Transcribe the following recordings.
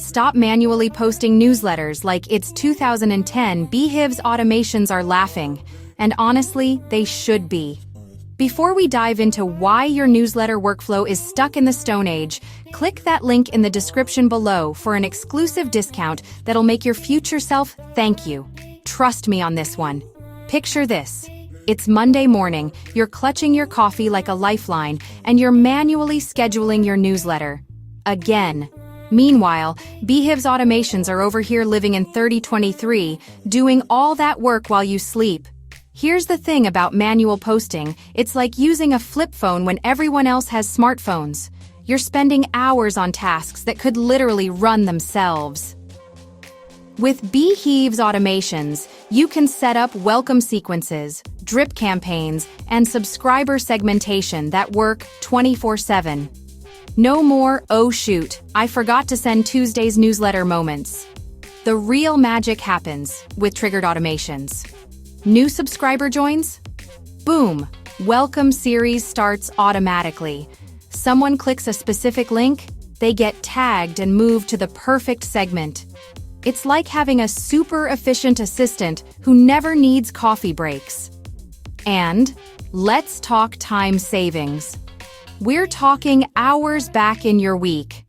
Stop manually posting newsletters like it's 2010. Beehiiv's automations are laughing, and honestly, they should be. Before we dive into why your newsletter workflow is stuck in the Stone Age, click that link in the description below for an exclusive discount that'll make your future self thank you. Trust me on this one. Picture this. It's Monday morning, you're clutching your coffee like a lifeline, and you're manually scheduling your newsletter. Again. Meanwhile, Beehiiv's automations are over here living in 3023, doing all that work while you sleep. Here's the thing about manual posting, it's like using a flip phone when everyone else has smartphones. You're spending hours on tasks that could literally run themselves. With Beehiiv's automations, you can set up welcome sequences, drip campaigns, and subscriber segmentation that work 24/7. No more, "Oh shoot, I forgot to send Tuesday's newsletter" moments. The real magic happens with triggered automations. New subscriber joins? Boom! Welcome series starts automatically. Someone clicks a specific link, they get tagged and moved to the perfect segment. It's like having a super efficient assistant who never needs coffee breaks. And let's talk time savings. We're talking hours back in your week.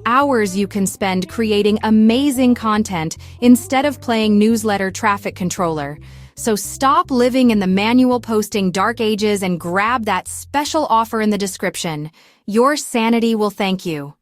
Hours you can spend creating amazing content instead of playing newsletter traffic controller. So stop living in the manual posting dark ages and grab that special offer in the description. Your sanity will thank you.